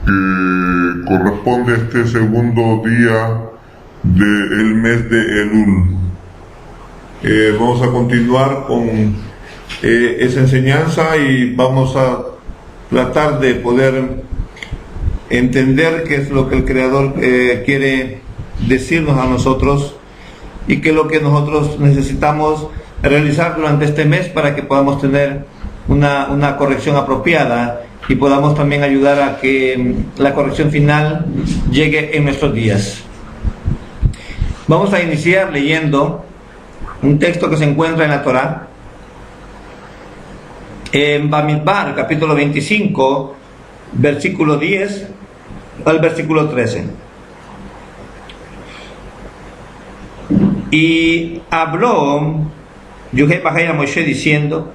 que corresponde a este segundo día del mes de Elul. Vamos a continuar con esa enseñanza y vamos a tratar de poder entender qué es lo que el Creador quiere decirnos a nosotros y qué es lo que nosotros necesitamos realizar durante este mes para que podamos tener una corrección apropiada y podamos también ayudar a que la corrección final llegue en nuestros días. Vamos a iniciar leyendo un texto que se encuentra en la Torá, en Bamidbar, capítulo 25, versículo 10 al versículo 13. Y habló Yehová a Moshe diciendo: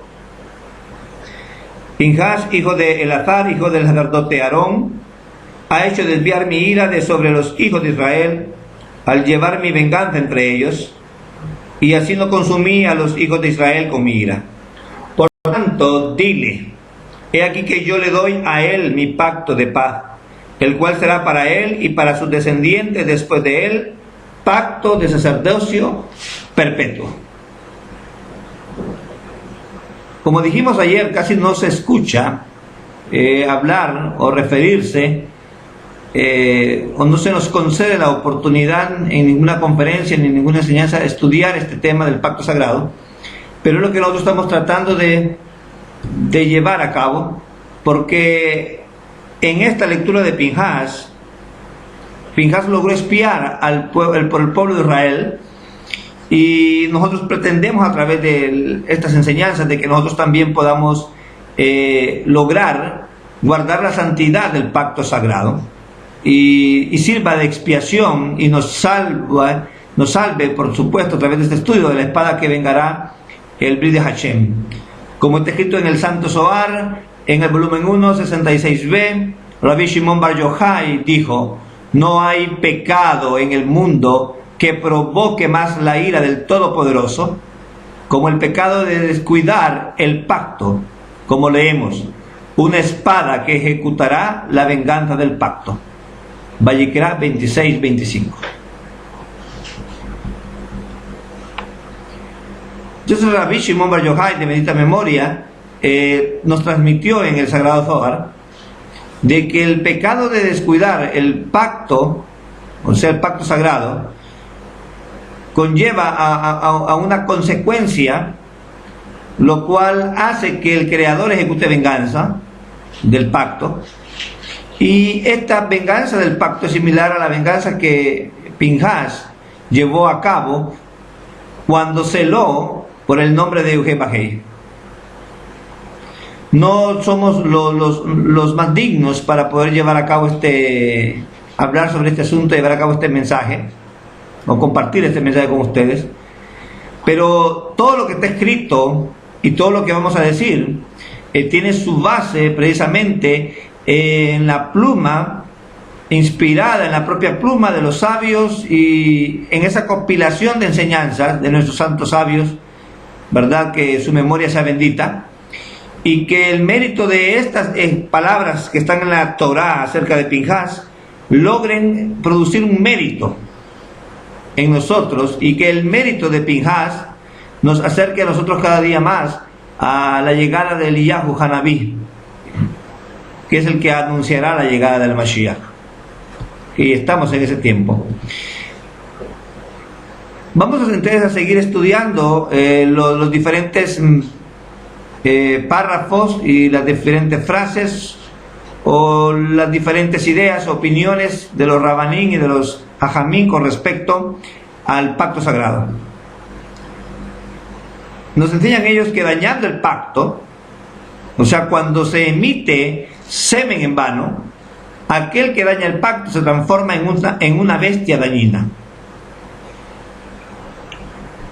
Pinhas, hijo de Elazar, hijo del sacerdote Aarón, ha hecho desviar mi ira de sobre los hijos de Israel al llevar mi venganza entre ellos, y así no consumí a los hijos de Israel con mi ira. Por tanto, dile: he aquí que yo le doy a él mi pacto de paz, el cual será para él y para sus descendientes después de él pacto de sacerdocio perpetuo. Como dijimos ayer, casi no se escucha hablar o referirse, o no se nos concede la oportunidad en ninguna conferencia ni en ninguna enseñanza de estudiar este tema del pacto sagrado, pero es lo que nosotros estamos tratando de llevar a cabo, porque en esta lectura de Pinhas logró espiar por el pueblo de Israel, y nosotros pretendemos a través de estas enseñanzas de que nosotros también podamos lograr guardar la santidad del pacto sagrado y sirva de expiación y nos salve, por supuesto, a través de este estudio de la espada que vengará, el Brit de Hashem. Como está escrito en el Santo Zohar, en el volumen 1, 66b, Rabbi Shimon Bar Yochai dijo: no hay pecado en el mundo que provoque más la ira del Todopoderoso como el pecado de descuidar el pacto, como leemos: una espada que ejecutará la venganza del pacto. Vayikra 26-25. Entonces Rabbi Shimon Bar Yochai, de bendita memoria, nos transmitió en el Sagrado Zohar de que el pecado de descuidar el pacto, o sea, el pacto sagrado, conlleva a una consecuencia, lo cual hace que el Creador ejecute venganza del pacto, y esta venganza del pacto es similar a la venganza que Pinhas llevó a cabo cuando celó por el nombre de Yehová. No somos los más dignos para poder llevar a cabo hablar sobre este asunto, llevar a cabo este mensaje o compartir este mensaje con ustedes, pero todo lo que está escrito y todo lo que vamos a decir tiene su base precisamente en la pluma, inspirada en la propia pluma de los sabios, y en esa compilación de enseñanzas de nuestros santos sabios, verdad, que su memoria sea bendita, y que el mérito de estas palabras que están en la Torá acerca de Pinhas logren producir un mérito en nosotros, y que el mérito de Pinhas nos acerque a nosotros cada día más a la llegada del Eliyahu Hanabí, que es el que anunciará la llegada del Mashiach, y estamos en ese tiempo. Vamos entonces a seguir estudiando los diferentes párrafos y las diferentes frases o las diferentes ideas, opiniones de los Rabanín y de los Hajamín con respecto al pacto sagrado. Nos enseñan ellos que dañando el pacto, o sea, cuando se emite semen en vano, aquel que daña el pacto se transforma en una bestia dañina.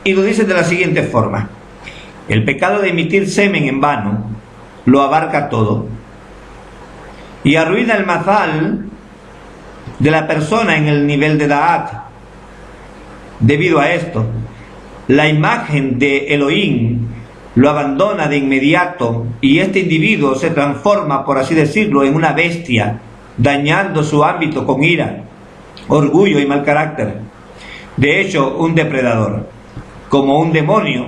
Y lo dice de la siguiente forma: el pecado de emitir semen en vano lo abarca todo y arruina el mazal de la persona en el nivel de Da'at. Debido a esto, la imagen de Elohim lo abandona de inmediato y este individuo se transforma, por así decirlo, en una bestia dañando su ámbito con ira, orgullo y mal carácter. De hecho, un depredador, como un demonio,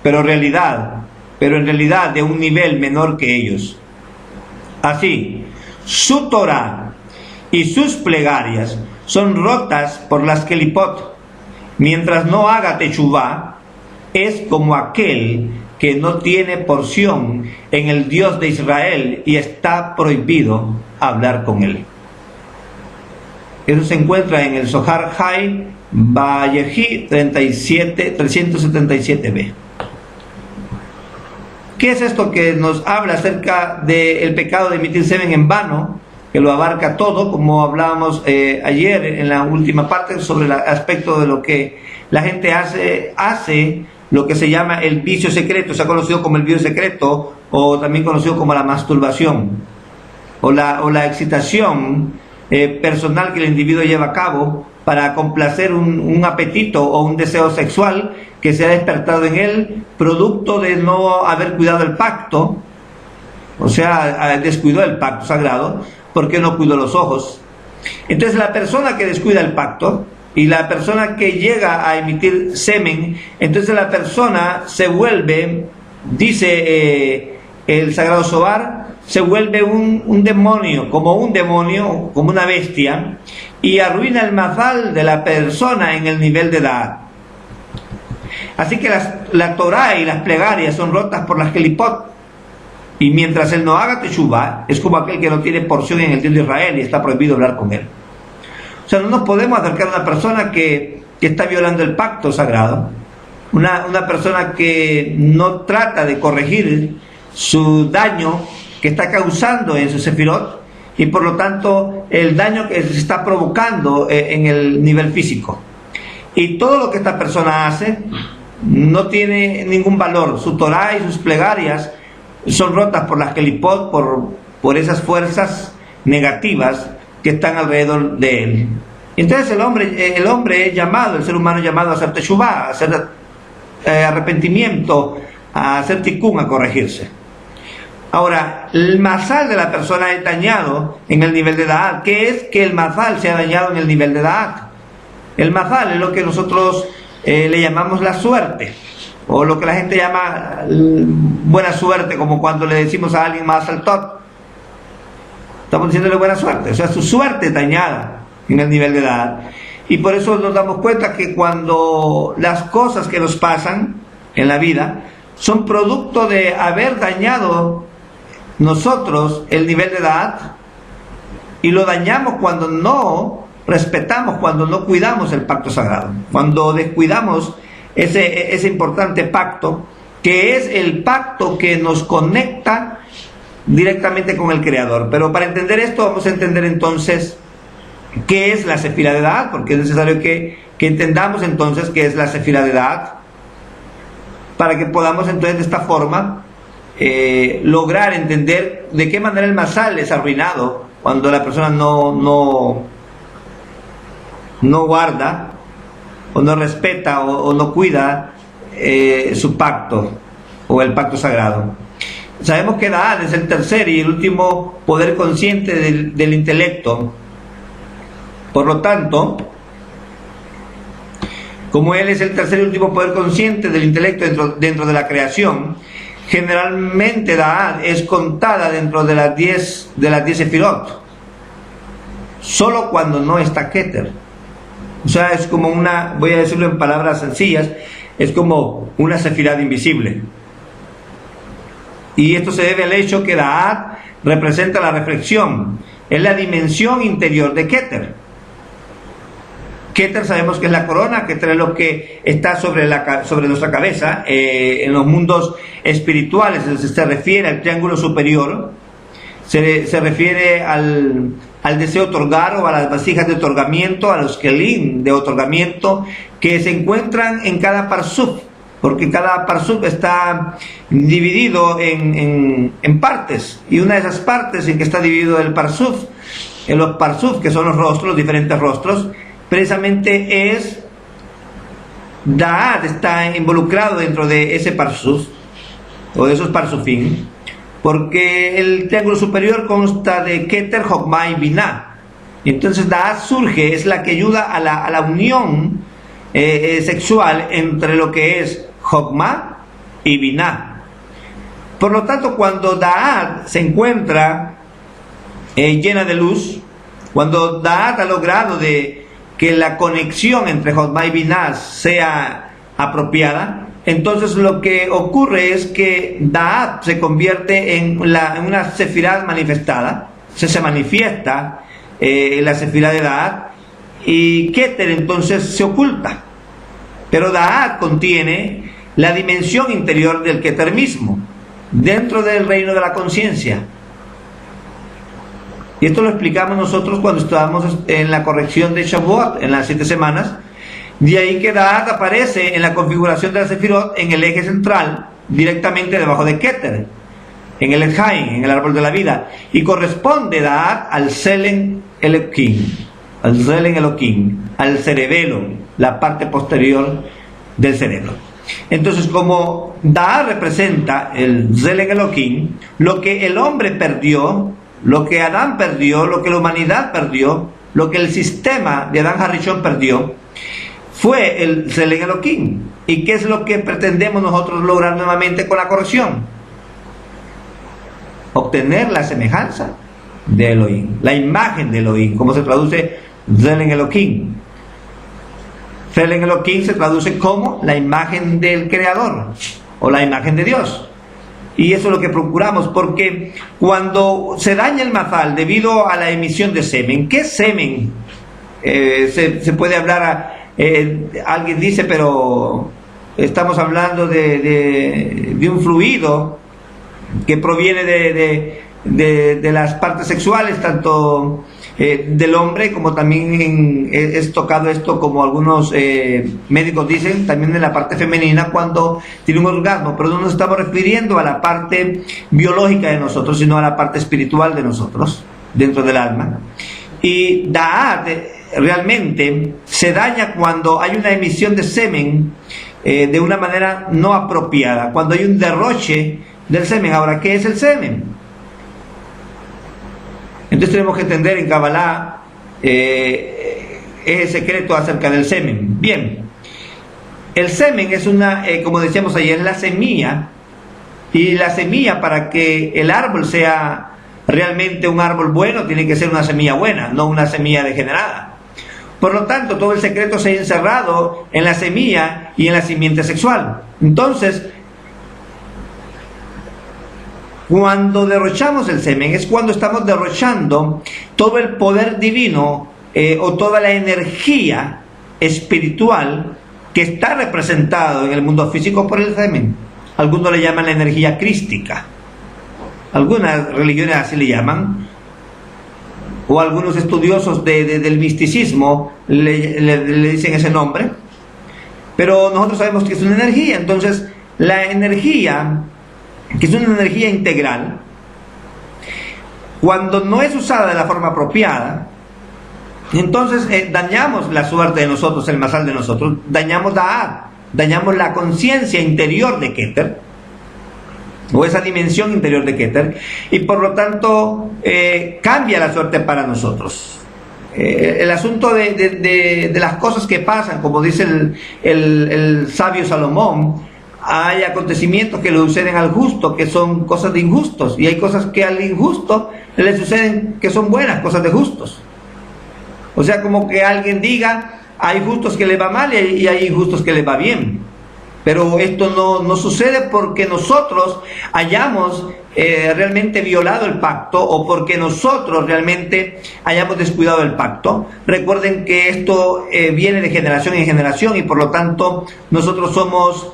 pero en realidad de un nivel menor que ellos. Así, su Torah y sus plegarias son rotas por las kelipot. Mientras no haga techuvá, es como aquel que no tiene porción en el Dios de Israel y está prohibido hablar con él. Eso se encuentra en el Zohar Hai Vayehi 377b. ¿Qué es esto que nos habla acerca del pecado de emitir semen en vano? Que lo abarca todo, como hablábamos ayer en la última parte sobre el aspecto de lo que la gente hace lo que se llama el vicio secreto, se ha conocido como el vicio secreto, o también conocido como la masturbación, o la excitación personal que el individuo lleva a cabo para complacer un apetito o un deseo sexual que se ha despertado en él, producto de no haber cuidado el pacto, o sea, descuidó el pacto sagrado, porque no cuidó los ojos. Entonces la persona que descuida el pacto, y la persona que llega a emitir semen, entonces la persona se vuelve, dice el Sagrado Zohar, se vuelve un demonio, como una bestia, y arruina el mazal de la persona en el nivel de edad. Así que la Torah y las plegarias son rotas por las kelipot, y mientras él no haga teshuvá, es como aquel que no tiene porción en el Dios de Israel y está prohibido hablar con él. O sea, no nos podemos acercar a una persona que está violando el pacto sagrado, una persona que no trata de corregir su daño que está causando en su sefirot, y por lo tanto el daño que se está provocando en el nivel físico. Y todo lo que esta persona hace no tiene ningún valor. Su Torah y sus plegarias son rotas por las kelipot, por esas fuerzas negativas que están alrededor de él. Entonces el hombre es llamado, el ser humano es llamado a hacer teshuvá, a hacer arrepentimiento, a hacer tikkun, a corregirse. Ahora, el mazal de la persona es dañado en el nivel de da'at. ¿Qué es que el mazal se ha dañado en el nivel de da'at? El mazal es lo que nosotros le llamamos la suerte, o lo que la gente llama buena suerte, como cuando le decimos a alguien más al top. Estamos diciéndole buena suerte, o sea, su suerte dañada en el nivel de edad. Y por eso nos damos cuenta que cuando las cosas que nos pasan en la vida son producto de haber dañado nosotros el nivel de edad, y lo dañamos cuando no respetamos, cuando no cuidamos el pacto sagrado, cuando descuidamos ese importante pacto, que es el pacto que nos conecta directamente con el Creador. Pero para entender esto vamos a entender entonces qué es la sefira de edad, porque es necesario que entendamos entonces qué es la sefira de edad, para que podamos entonces de esta forma lograr entender de qué manera el masal es arruinado cuando la persona no guarda o no respeta o no cuida su pacto o el pacto sagrado. Sabemos que Da'at es el tercer y el último poder consciente del intelecto. Por lo tanto, como él es el tercer y último poder consciente del intelecto dentro de la creación, generalmente Da'at es contada dentro de las 10 sefirot, solo cuando no está Keter. O sea, es como voy a decirlo en palabras sencillas, es como una sefirá invisible. Y esto se debe al hecho que Da'at representa la reflexión, es la dimensión interior de Keter. Keter sabemos que es la corona, Keter es lo que está sobre nuestra cabeza, en los mundos espirituales se refiere al triángulo superior, se refiere al deseo de otorgar, o a las vasijas de otorgamiento, a los kelim de otorgamiento que se encuentran en cada parsuf, porque cada parsuf está dividido en partes, y una de esas partes en que está dividido el parsuf, en los parsuf, que son los rostros, los diferentes rostros, precisamente es Da'at, está involucrado dentro de ese parsuf, o de esos parsufim, porque el triángulo superior consta de Keter, Jokma y Binah. Entonces Da'at surge, es la que ayuda a la unión sexual entre lo que es Jokma y Binah. Por lo tanto, cuando Da'at se encuentra llena de luz, cuando Da'at ha logrado de que la conexión entre Jokma y Binah sea apropiada, entonces lo que ocurre es que Da'at se convierte en una sefirá manifestada, se manifiesta la sefirá de Da'at, y Keter entonces se oculta. Pero Da'at contiene la dimensión interior del Keter mismo, dentro del reino de la conciencia. Y esto lo explicamos nosotros cuando estábamos en la corrección de Shavuot, en las 7 semanas. De ahí que Da'at aparece en la configuración de la Sefirot en el eje central, directamente debajo de Keter, en el Echaim, en el árbol de la vida, y corresponde Da'at al Selen Elohim, al cerebelo, la parte posterior del cerebro. Entonces, como Da'at representa el Selen Elohim, lo que el hombre perdió, lo que Adán perdió, lo que la humanidad perdió, lo que el sistema de Adán Harishon perdió, fue el Selen Elohim. ¿Y qué es lo que pretendemos nosotros lograr nuevamente con la corrección? Obtener la semejanza de Elohim, la imagen de Elohim, como se traduce Selen Elohim. Selen Elohim se traduce como la imagen del Creador o la imagen de Dios. Y eso es lo que procuramos, porque cuando se daña el mazal debido a la emisión de semen, ¿qué semen? Se puede hablar alguien dice, pero estamos hablando de un fluido que proviene de las partes sexuales, tanto del hombre, como también es tocado esto, como algunos médicos dicen, también de la parte femenina cuando tiene un orgasmo, pero no nos estamos refiriendo a la parte biológica de nosotros, sino a la parte espiritual de nosotros, dentro del alma. Y Da'at realmente se daña cuando hay una emisión de semen de una manera no apropiada, cuando hay un derroche del semen. Ahora, ¿qué es el semen? Entonces tenemos que entender en Kabbalah ese secreto acerca del semen. Bien, el semen es como decíamos ayer, es la semilla, y la semilla, para que el árbol sea realmente un árbol bueno, tiene que ser una semilla buena, no una semilla degenerada. Por lo tanto, todo el secreto se ha encerrado en la semilla y en la simiente sexual. Entonces, cuando derrochamos el semen, es cuando estamos derrochando todo el poder divino o toda la energía espiritual que está representado en el mundo físico por el semen. Algunos le llaman la energía crística. Algunas religiones así le llaman, o algunos estudiosos del misticismo le dicen ese nombre, pero nosotros sabemos que es una energía. Entonces, la energía, que es una energía integral, cuando no es usada de la forma apropiada, entonces dañamos la suerte de nosotros, el masal de nosotros, dañamos Da'at, dañamos la conciencia interior de Keter, o esa dimensión interior de Keter, y por lo tanto cambia la suerte para nosotros. El asunto de las cosas que pasan, como dice el sabio Salomón, hay acontecimientos que le suceden al justo, que son cosas de injustos, y hay cosas que al injusto le suceden que son buenas, cosas de justos. O sea, como que alguien diga, hay justos que les va mal y hay injustos que les va bien. Pero esto no sucede porque nosotros hayamos realmente violado el pacto, o porque nosotros realmente hayamos descuidado el pacto. Recuerden que esto viene de generación en generación, y por lo tanto nosotros somos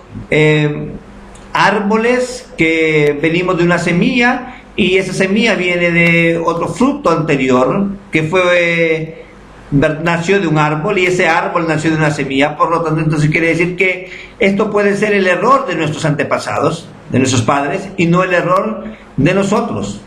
árboles que venimos de una semilla, y esa semilla viene de otro fruto anterior que nació de un árbol, y ese árbol nació de una semilla. Por lo tanto, entonces quiere decir que esto puede ser el error de nuestros antepasados, de nuestros padres, y no el error de nosotros.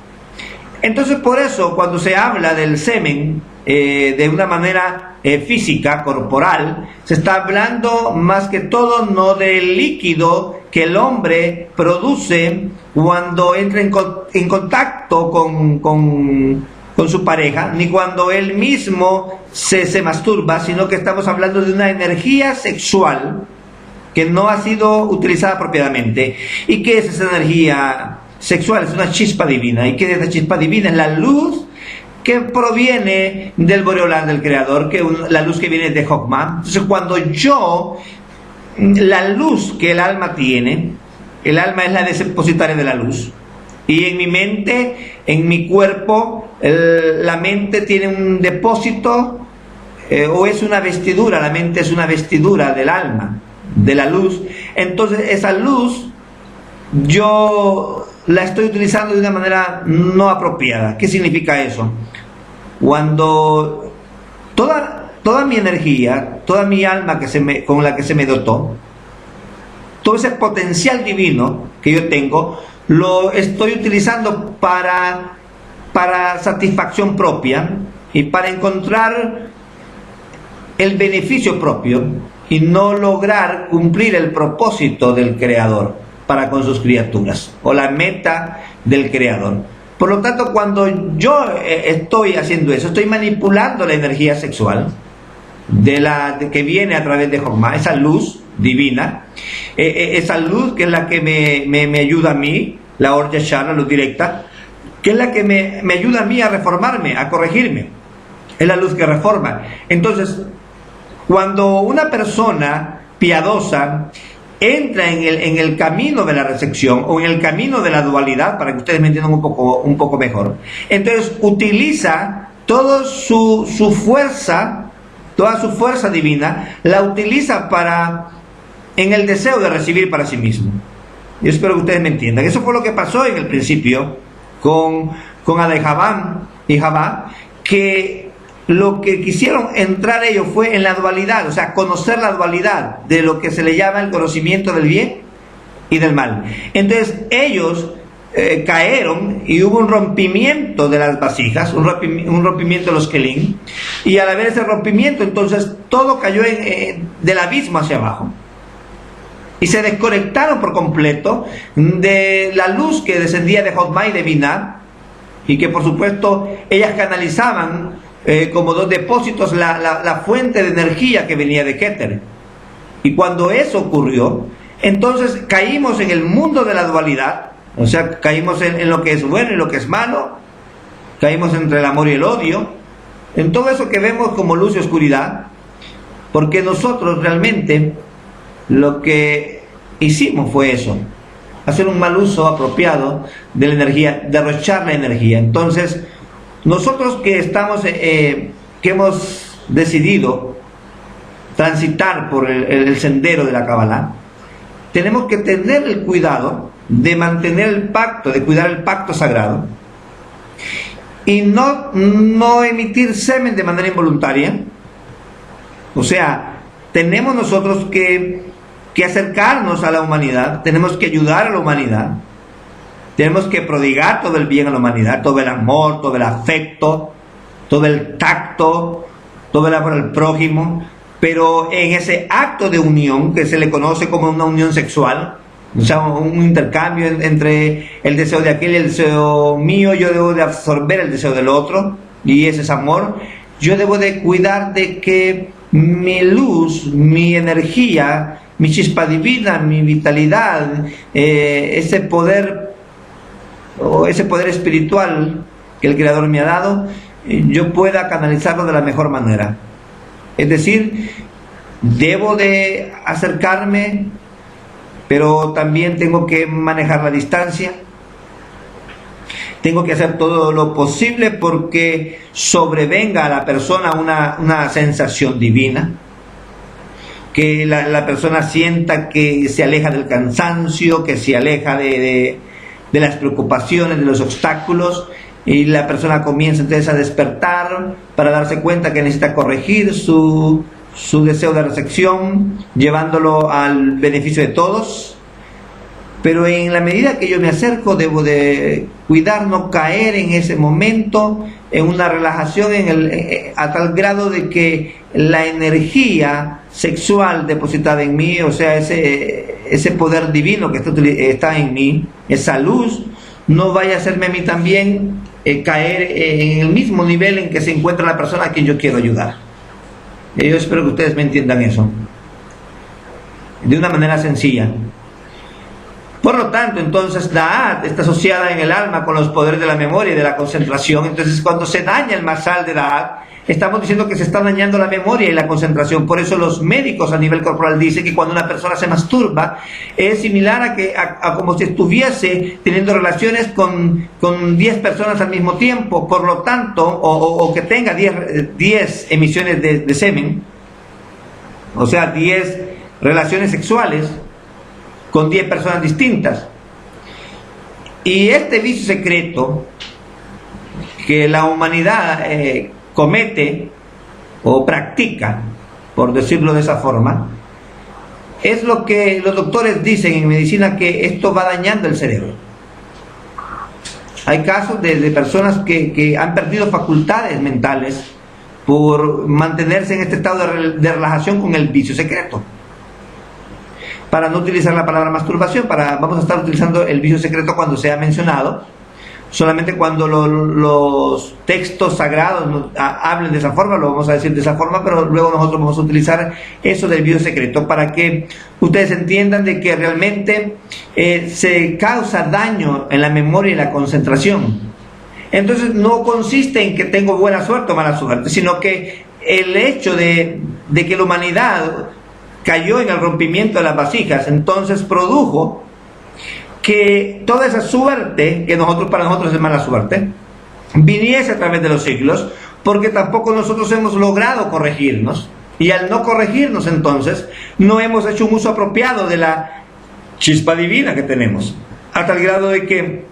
Entonces, por eso, cuando se habla del semen de una manera física, corporal, se está hablando más que todo no del líquido que el hombre produce cuando entra en contacto con su pareja, ni cuando él mismo se masturba, sino que estamos hablando de una energía sexual que no ha sido utilizada apropiadamente. ¿Y qué es esa energía sexual? Es una chispa divina. ¿Y qué es esa chispa divina? Es la luz que proviene del Boreolán, del Creador, la luz que viene de Jochma. Entonces, cuando la luz que el alma tiene, el alma es la depositaria de la luz, y en mi mente, en mi cuerpo, la mente tiene un depósito, o es una vestidura, la mente es una vestidura del alma, de la luz. Entonces esa luz yo la estoy utilizando de una manera no apropiada. ¿Qué significa eso? Cuando toda mi energía, toda mi alma con la que se me dotó, todo ese potencial divino que yo tengo, lo estoy utilizando para satisfacción propia y para encontrar el beneficio propio y no lograr cumplir el propósito del Creador para con sus criaturas, o la meta del Creador. Por lo tanto, cuando yo estoy haciendo eso, estoy manipulando la energía sexual que viene a través de Jochma, esa luz divina, esa luz que es la que me ayuda a mí, la Or Yashar, la luz directa, que es la que me ayuda a mí a reformarme, a corregirme. Es la luz que reforma. Entonces, cuando una persona piadosa entra en el camino de la recepción o en el camino de la dualidad, para que ustedes me entiendan un poco mejor, entonces utiliza toda su fuerza divina, la utiliza en el deseo de recibir para sí mismo. Yo espero que ustedes me entiendan. Eso fue lo que pasó en el principio con Adán y Javá, que lo que quisieron entrar ellos fue en la dualidad, o sea, conocer la dualidad de lo que se le llama el conocimiento del bien y del mal. Entonces ellos cayeron y hubo un rompimiento de las vasijas, un rompimiento de los kelim, y al haber ese rompimiento, entonces todo cayó del abismo hacia abajo. Y se desconectaron por completo de la luz que descendía de Jochma y de Binah, y que por supuesto ellas canalizaban como dos depósitos la fuente de energía que venía de Keter. Y cuando eso ocurrió, entonces caímos en el mundo de la dualidad, o sea, caímos en lo que es bueno y lo que es malo, caímos entre el amor y el odio, en todo eso que vemos como luz y oscuridad, porque nosotros realmente lo que hicimos fue eso, hacer un mal uso apropiado de la energía, derrochar la energía. Entonces, nosotros que hemos decidido transitar por el sendero de la Kabbalah, tenemos que tener el cuidado de mantener el pacto, de cuidar el pacto sagrado, y no emitir semen de manera involuntaria. O sea, tenemos nosotros que acercarnos a la humanidad, tenemos que ayudar a la humanidad, tenemos que prodigar todo el bien a la humanidad, todo el amor, todo el afecto, todo el tacto, todo el amor al prójimo, pero en ese acto de unión, que se le conoce como una unión sexual, o sea, un intercambio entre el deseo de aquel y el deseo mío, yo debo de absorber el deseo del otro, y ese es amor. Yo debo de cuidar de que mi luz, mi energía, mi chispa divina, mi vitalidad, ese poder espiritual que el Creador me ha dado, yo pueda canalizarlo de la mejor manera. Es decir, debo de acercarme, pero también tengo que manejar la distancia. Tengo que hacer todo lo posible porque sobrevenga a la persona una sensación divina, que la persona sienta que se aleja del cansancio, que se aleja de las preocupaciones, de los obstáculos, y la persona comienza entonces a despertar para darse cuenta que necesita corregir su deseo de recepción, llevándolo al beneficio de todos. pero en la medida que yo me acerco debo de cuidar no caer en ese momento en una relajación a tal grado de que la energía sexual depositada en mí, o sea, ese poder divino que está en mí, esa luz, no vaya a hacerme a mí también caer en el mismo nivel en que se encuentra la persona a quien yo quiero ayudar. Yo espero que ustedes me entiendan eso de una manera sencilla. Por lo tanto, entonces, Da'at está asociada en el alma con los poderes de la memoria y de la concentración. Entonces, cuando se daña el masal de Da'at, estamos diciendo que se está dañando la memoria y la concentración. Por eso los médicos a nivel corporal dicen que cuando una persona se masturba es similar a como si estuviese teniendo relaciones con 10 personas al mismo tiempo. Por lo tanto, o que tenga 10 emisiones de semen, o sea, 10 relaciones sexuales con 10 personas distintas. Y este vicio secreto que la humanidad comete o practica, por decirlo de esa forma, es lo que los doctores dicen en medicina, que esto va dañando el cerebro. Hay casos de personas que han perdido facultades mentales por mantenerse en este estado de relajación con el vicio secreto. Para no utilizar la palabra masturbación, vamos a estar utilizando el vicio secreto cuando sea mencionado, solamente cuando los textos sagrados hablen de esa forma, lo vamos a decir de esa forma, pero luego nosotros vamos a utilizar eso del vicio secreto para que ustedes entiendan de que realmente se causa daño en la memoria y la concentración. Entonces no consiste en que tengo buena suerte o mala suerte, sino que el hecho de que la humanidad cayó en el rompimiento de las vasijas, entonces produjo que toda esa suerte, que para nosotros es mala suerte, viniese a través de los siglos, porque tampoco nosotros hemos logrado corregirnos, y al no corregirnos entonces, no hemos hecho un uso apropiado de la chispa divina que tenemos, a tal grado de que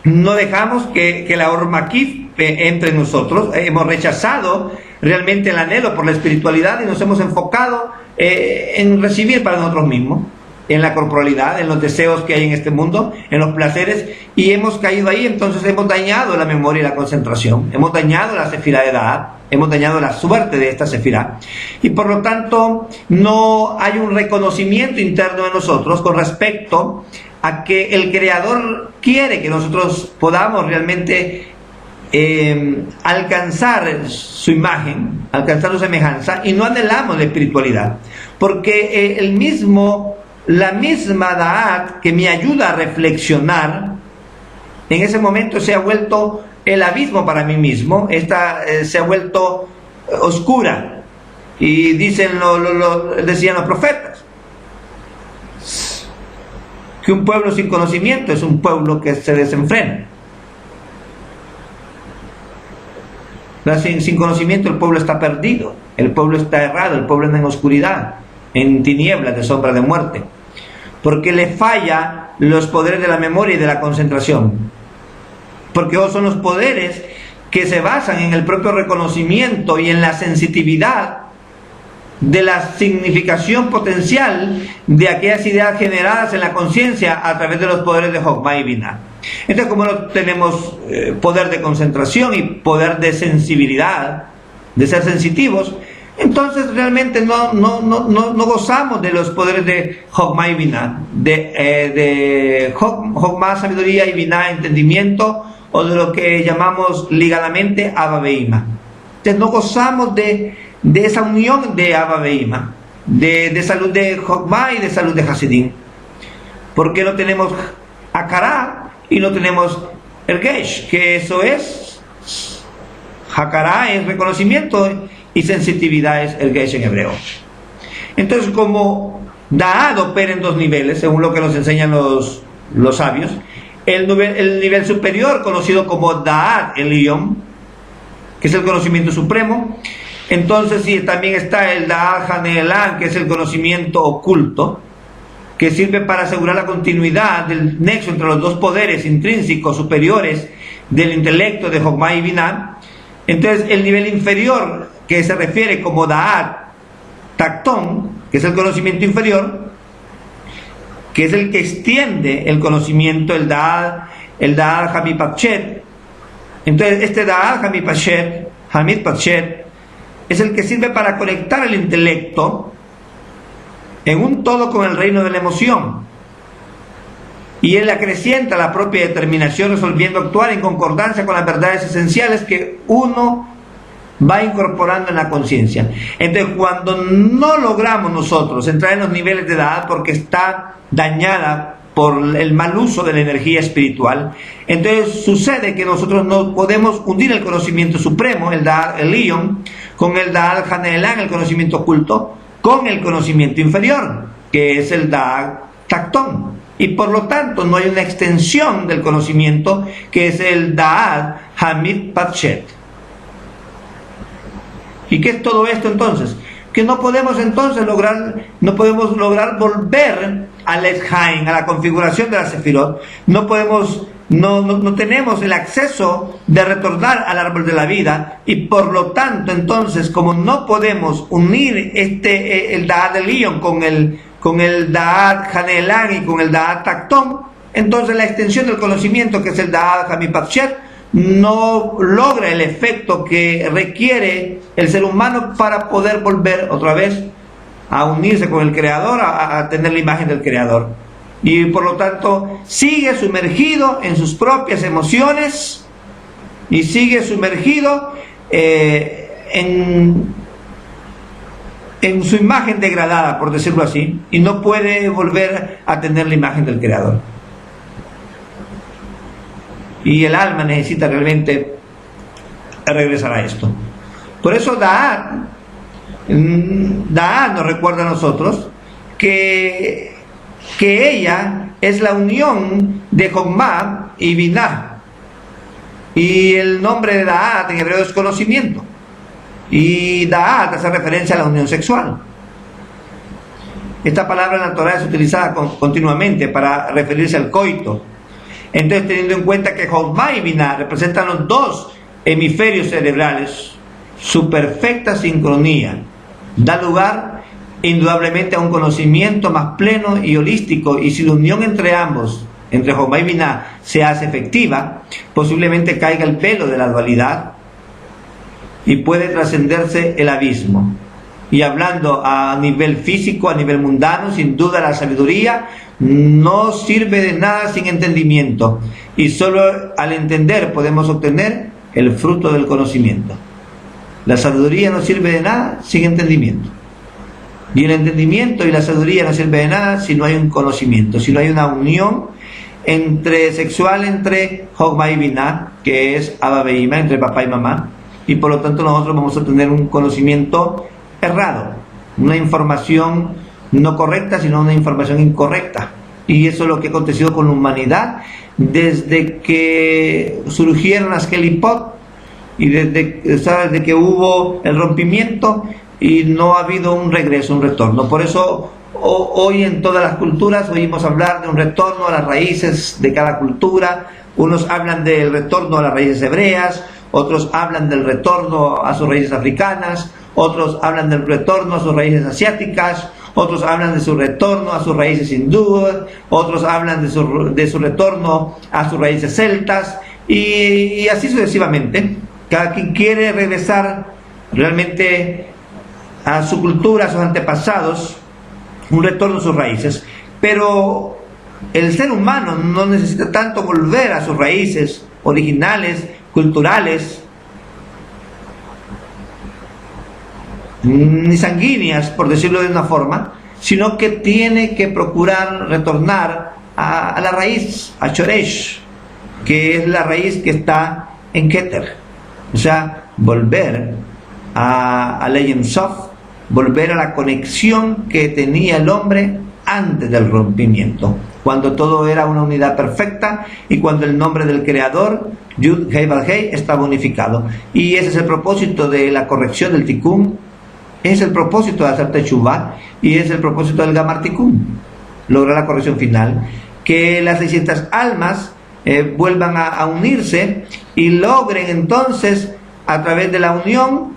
no dejamos que la Ormakif entre en nosotros. Hemos rechazado realmente el anhelo por la espiritualidad y nos hemos enfocado en recibir para nosotros mismos, en la corporalidad, en los deseos que hay en este mundo, en los placeres, y hemos caído ahí. Entonces hemos dañado la memoria y la concentración, hemos dañado la sefirá de Da'at, hemos dañado la suerte de esta sefirá, y por lo tanto no hay un reconocimiento interno de nosotros con respecto a que el Creador quiere que nosotros podamos realmente alcanzar su imagen, alcanzar su semejanza, y no anhelamos la espiritualidad, porque la misma Da'at que me ayuda a reflexionar, en ese momento se ha vuelto el abismo para mí mismo, se ha vuelto oscura, y decían los profetas, que un pueblo sin conocimiento es un pueblo que se desenfrena. Sin conocimiento el pueblo está perdido, el pueblo está errado, el pueblo anda en oscuridad, en tinieblas de sombra de muerte, porque le falla los poderes de la memoria y de la concentración, porque son los poderes que se basan en el propio reconocimiento y en la sensitividad de la significación potencial de aquellas ideas generadas en la conciencia a través de los poderes de Jochma y Binah. Entonces, como no tenemos poder de concentración y poder de sensibilidad, de ser sensitivos, entonces realmente no gozamos de los poderes de Jochma y Binah, de Jochma, sabiduría, y Binah, entendimiento, o de lo que llamamos ligadamente Abba Ve'ima. Entonces no gozamos de esa unión de Abba Ve'ima, de salud de Jochma y de salud de Hasidim, porque no tenemos Hakará y no tenemos Ergesh, que eso es Hakará, es reconocimiento, y sensitividad es Ergesh en hebreo. Entonces, como Da'at opera en dos niveles, según lo que nos enseñan los sabios, el nivel superior, conocido como Da'at Elyon, que es el conocimiento supremo. Entonces sí, también está el Da'at Hane'elan, que es el conocimiento oculto, que sirve para asegurar la continuidad del nexo entre los dos poderes intrínsecos superiores del intelecto de Jochma y Binah. Entonces el nivel inferior, que se refiere como Da'at Takton, que es el conocimiento inferior, que es el que extiende el conocimiento, el Da'at Hamid Pachet. Entonces este Da'at Hamid Pachet es el que sirve para conectar el intelecto en un todo con el reino de la emoción, y él acrecienta la propia determinación, resolviendo actuar en concordancia con las verdades esenciales que uno va incorporando en la conciencia. Entonces, cuando no logramos nosotros entrar en los niveles de Da'at porque está dañada por el mal uso de la energía espiritual, entonces sucede que nosotros no podemos hundir el conocimiento supremo, el Da'at Elion, con el Da'at Hanelan, el conocimiento oculto, con el conocimiento inferior, que es el Da'at Tactón. Y por lo tanto no hay una extensión del conocimiento, que es el Da'at Hamid Pachet. ¿Y qué es todo esto entonces? Que no podemos entonces lograr volver al Etchain, a la configuración de la Sefirot. No tenemos el acceso de retornar al árbol de la vida, y por lo tanto entonces, como no podemos unir el Da'at de Lion con el Da'at Hanelan y con el Da'at Tactón, entonces la extensión del conocimiento, que es el Da'at Hamid Pachet, no logra el efecto que requiere el ser humano para poder volver otra vez a unirse con el Creador, a tener la imagen del Creador. Y por lo tanto sigue sumergido en sus propias emociones y sigue sumergido en su imagen degradada, por decirlo así, y no puede volver a tener la imagen del Creador. Y el alma necesita realmente regresar a esto. Por eso Da'at nos recuerda a nosotros que ella es la unión de Jokhmah y Binah. Y el nombre de Da'at en hebreo es conocimiento. Y Da'at hace referencia a la unión sexual. Esta palabra en la Torah es utilizada continuamente para referirse al coito. Entonces, teniendo en cuenta que Jokhmah y Binah representan los dos hemisferios cerebrales, su perfecta sincronía da lugar indudablemente a un conocimiento más pleno y holístico, y si la unión entre ambos, entre Jokhmah y Binah, se hace efectiva, posiblemente caiga el velo de la dualidad y puede trascenderse el abismo. Y hablando a nivel físico, a nivel mundano, sin duda la sabiduría no sirve de nada sin entendimiento, y solo al entender podemos obtener el fruto del conocimiento. La sabiduría no sirve de nada sin entendimiento, y el entendimiento y la sabiduría no sirve de nada si no hay un conocimiento, si no hay una unión sexual entre Jokhmah y Binah, que es Abba Beima, entre papá y mamá, y por lo tanto nosotros vamos a tener un conocimiento errado, una información no correcta, sino una información incorrecta. Y eso es lo que ha acontecido con la humanidad desde que surgieron las Kelipot, y desde que hubo el rompimiento, y no ha habido un regreso, un retorno. Por eso hoy en todas las culturas oímos hablar de un retorno a las raíces de cada cultura. Unos hablan del retorno a las raíces hebreas, otros hablan del retorno a sus raíces africanas, otros hablan del retorno a sus raíces asiáticas, otros hablan de su retorno a sus raíces hindúes, otros hablan de su retorno a sus raíces celtas, y así sucesivamente. Cada quien quiere regresar realmente a su cultura, a sus antepasados, un retorno a sus raíces, pero el ser humano no necesita tanto volver a sus raíces originales, culturales, ni sanguíneas, por decirlo de una forma, sino que tiene que procurar retornar a la raíz, a Shoresh, que es la raíz que está en Keter. O sea, volver a Yem Sof, volver a la conexión que tenía el hombre antes del rompimiento, cuando todo era una unidad perfecta y cuando el nombre del Creador, Yud Hei Vav Hei, estaba unificado. Y ese es el propósito de la corrección del Tikkun, es el propósito de hacer Teshuvah, y es el propósito del Gamar Tikkun, lograr la corrección final, que las 600 almas vuelvan a unirse y logren entonces, a través de la unión,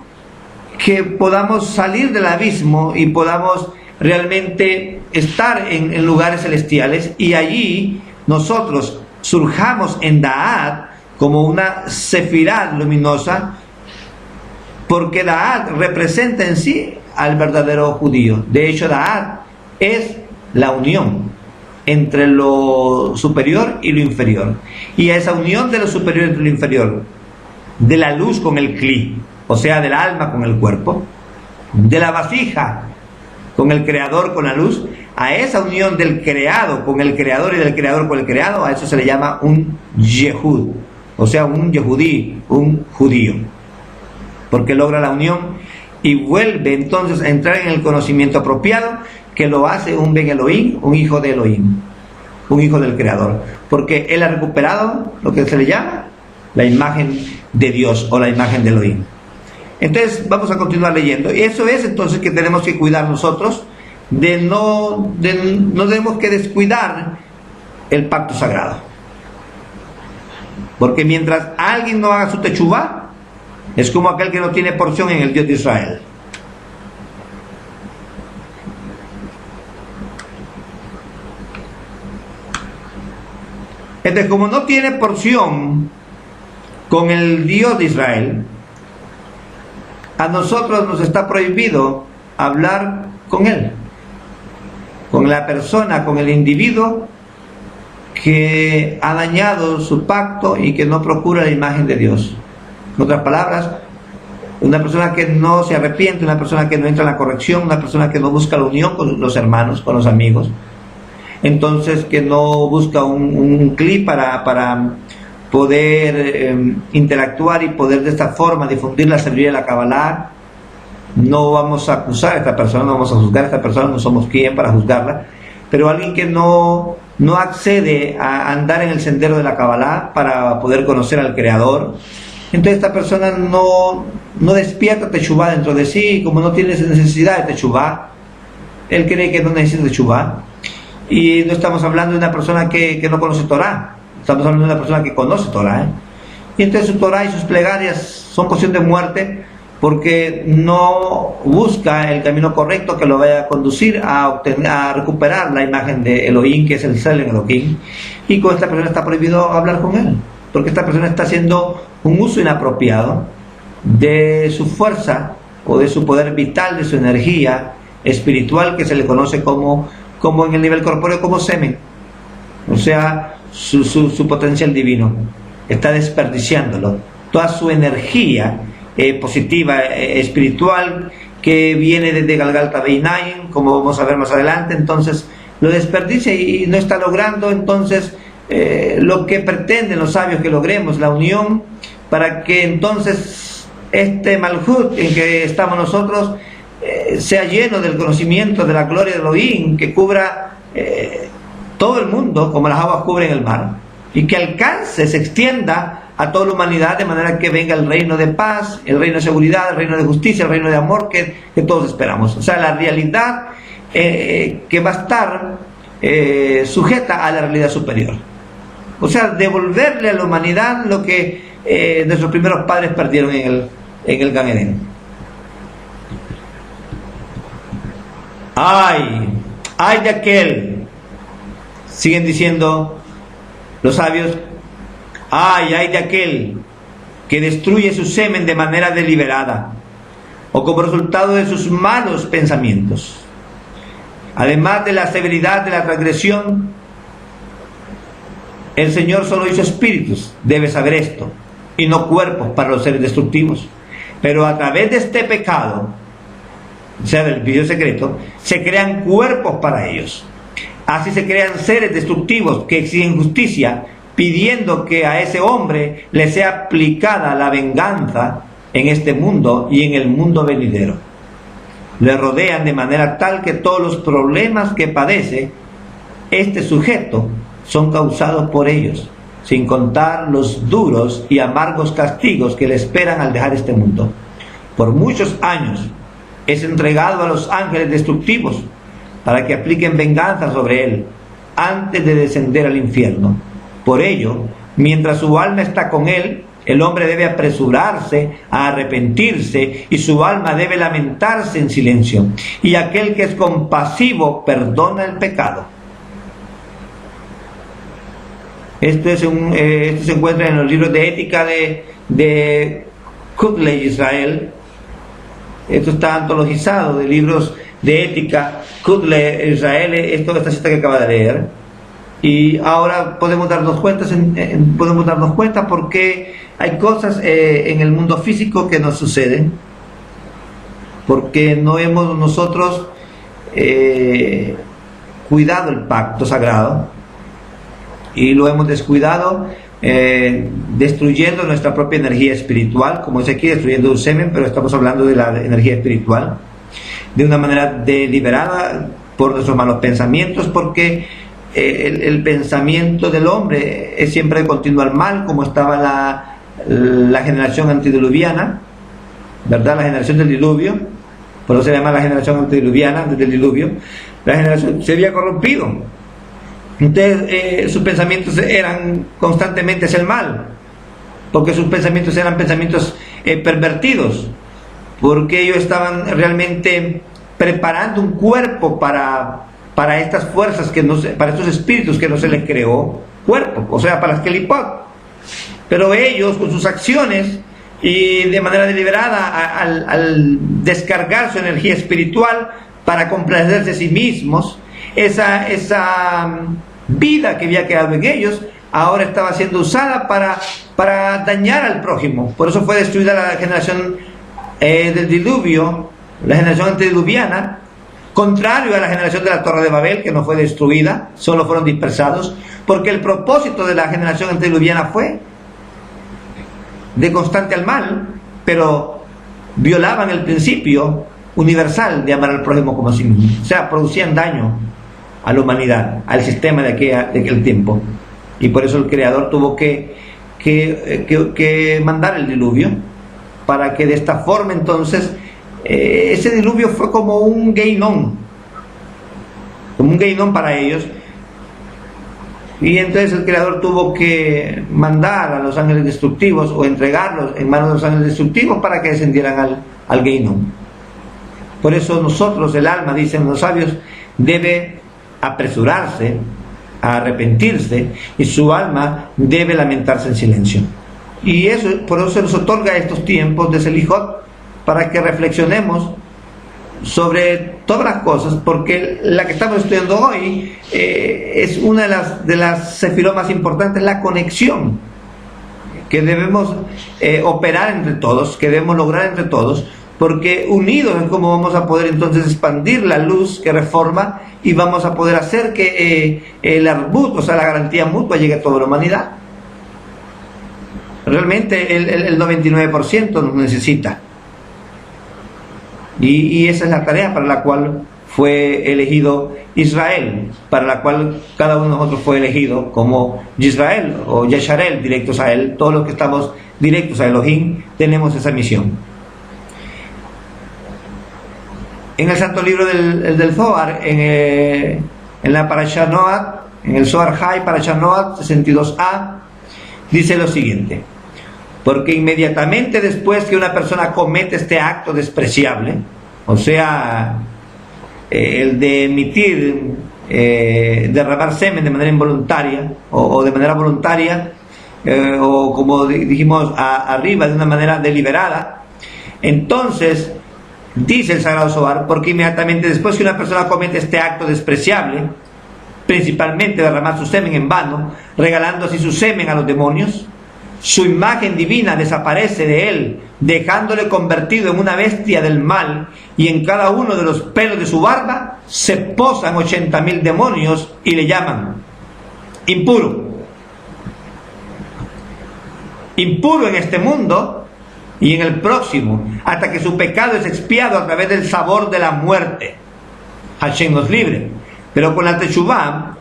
que podamos salir del abismo y podamos realmente estar en lugares celestiales, y allí nosotros surjamos en Da'at como una sefirá luminosa, porque Da'at representa en sí al verdadero judío. De hecho, Da'at es la unión entre lo superior y lo inferior, y a esa unión de lo superior y lo inferior, de la luz con el cli, o sea, del alma con el cuerpo, de la vasija con el creador, con la luz, a esa unión del creado con el creador y del creador con el creado, a eso se le llama un yehud, o sea, un yehudí, un judío, porque logra la unión y vuelve entonces a entrar en el conocimiento apropiado, que lo hace un Ben Elohim, un hijo de Elohim, un hijo del creador, porque él ha recuperado lo que se le llama la imagen de Dios o la imagen de Elohim. Entonces vamos a continuar leyendo, y eso es entonces que tenemos que cuidar nosotros, no tenemos que descuidar el pacto sagrado, porque mientras alguien no haga su techubá, es como aquel que no tiene porción en el Dios de Israel. Entonces, como no tiene porción con el Dios de Israel, a nosotros nos está prohibido hablar con él, con la persona, con el individuo que ha dañado su pacto y que no procura la imagen de Dios. En otras palabras, una persona que no se arrepiente, una persona que no entra en la corrección, una persona que no busca la unión con los hermanos, con los amigos, entonces que no busca un clip para poder interactuar y poder de esta forma difundir la sabiduría de la Kabbalah. No vamos a acusar a esta persona, no vamos a juzgar a esta persona, no somos quien para juzgarla, pero alguien que no accede a andar en el sendero de la Kabbalah para poder conocer al Creador, entonces esta persona no despierta techubá dentro de sí, como no tiene necesidad de techubá, él cree que no necesita techubá. Y no estamos hablando de una persona que no conoce Torah, estamos hablando de una persona que conoce Torah, y entonces su Torah y sus plegarias son cuestión de muerte, porque no busca el camino correcto que lo vaya a conducir a recuperar la imagen de Elohim, que es el Ser en Elohim, y con esta persona está prohibido hablar con él, porque esta persona está haciendo un uso inapropiado de su fuerza o de su poder vital, de su energía espiritual, que se le conoce como en el nivel corpóreo como semen, o sea, su potencial divino. Está desperdiciándolo, toda su energía positiva, espiritual, que viene desde Galgalta Beinayim, como vamos a ver más adelante. Entonces lo desperdicia y no está logrando entonces lo que pretenden los sabios que logremos, la unión, para que entonces este Malhut en que estamos nosotros sea lleno del conocimiento de la gloria de Elohim, que cubra todo el mundo como las aguas cubren el mar, y que alcance, se extienda a toda la humanidad, de manera que venga el reino de paz, el reino de seguridad, el reino de justicia, el reino de amor que todos esperamos. O sea, la realidad que va a estar sujeta a la realidad superior. O sea, devolverle a la humanidad lo que nuestros primeros padres perdieron en el Gan Edén. Ay de aquel, siguen diciendo los sabios, ay de aquel que destruye su semen de manera deliberada o como resultado de sus malos pensamientos. Además de la severidad de la transgresión, el Señor solo hizo espíritus, debe saber esto, y no cuerpos para los seres destructivos. Pero a través de este pecado, o sea, del video secreto, se crean cuerpos para ellos. Así se crean seres destructivos que exigen justicia, pidiendo que a ese hombre le sea aplicada la venganza en este mundo y en el mundo venidero. Le rodean de manera tal que todos los problemas que padece este sujeto son causados por ellos, sin contar los duros y amargos castigos que le esperan al dejar este mundo. Por muchos años es entregado a los ángeles destructivos para que apliquen venganza sobre él antes de descender al infierno. Por ello, mientras su alma está con él el hombre debe apresurarse a arrepentirse y su alma debe lamentarse en silencio. Y aquel que es compasivo perdona el pecado. Esto se encuentra en los libros de ética de Kudley Israel. Esto está antologizado de libros de ética Kudley Israel. Esta cita que acaba de leer. Y ahora podemos darnos cuenta porque hay cosas en el mundo físico que nos suceden, porque no hemos nosotros cuidado el pacto sagrado y lo hemos descuidado, destruyendo nuestra propia energía espiritual, como es aquí, destruyendo un semen, pero estamos hablando de la energía espiritual, de una manera deliberada por nuestros malos pensamientos, porque el pensamiento del hombre es siempre de continuo mal, como estaba la generación antediluviana, ¿verdad? La generación del diluvio, por eso se llama la generación antediluviana, desde el diluvio. La generación se había corrompido. Entonces sus pensamientos eran constantemente hacia el mal, porque sus pensamientos eran pensamientos pervertidos, porque ellos estaban realmente preparando un cuerpo para estas fuerzas, para estos espíritus que no se les creó cuerpo, o sea, para las Kelipot. Pero ellos, con sus acciones y de manera deliberada, al descargar su energía espiritual para complacerse a sí mismos, esa vida que había quedado en ellos ahora estaba siendo usada para dañar al prójimo. Por eso fue destruida la generación del diluvio, la generación antediluviana, contrario a la generación de la Torre de Babel, que no fue destruida, solo fueron dispersados, porque el propósito de la generación antediluviana fue de constante al mal, pero violaban el principio universal de amar al prójimo como a sí mismo. O sea, producían daño a la humanidad, al sistema de aquel tiempo. Y por eso el Creador tuvo que mandar el diluvio, para que de esta forma entonces ese diluvio fue como un Geinón para ellos. Y entonces el Creador tuvo que mandar a los ángeles destructivos, o entregarlos en manos de los ángeles destructivos, para que descendieran al Geinón. Por eso nosotros, el alma, dicen los sabios, debe apresurarse a arrepentirse, y su alma debe lamentarse en silencio. Y por eso se nos otorga estos tiempos de Selijot, para que reflexionemos sobre todas las cosas, porque la que estamos estudiando hoy es una de las sefirot más importantes, la conexión que debemos operar entre todos, que debemos lograr entre todos, porque unidos es como vamos a poder entonces expandir la luz que reforma, y vamos a poder hacer que el arbut, o sea, la garantía mutua, llegue a toda la humanidad. Realmente el 99% nos necesita, y esa es la tarea para la cual fue elegido Israel, para la cual cada uno de nosotros fue elegido como Yisrael o Yesharel, directos a él. Todos los que estamos directos a Elohim tenemos esa misión. En el santo libro del Zohar, en la Parashá Noach, en el Zohar Hai, Parashá Noach 62a, dice lo siguiente: porque inmediatamente después que una persona comete este acto despreciable, o sea, el de emitir, derramar semen de manera involuntaria o de manera voluntaria, o como dijimos arriba, de una manera deliberada, entonces dice el Sagrado Zohar, porque inmediatamente después que una persona comete este acto despreciable, principalmente derramar su semen en vano, regalando así su semen a los demonios, su imagen divina desaparece de él, dejándole convertido en una bestia del mal, y en cada uno de los pelos de su barba se posan 80.000 demonios y le llaman impuro. Impuro en este mundo y en el próximo, hasta que su pecado es expiado a través del sabor de la muerte. Hashem nos libre. Pero con la Teshuvah,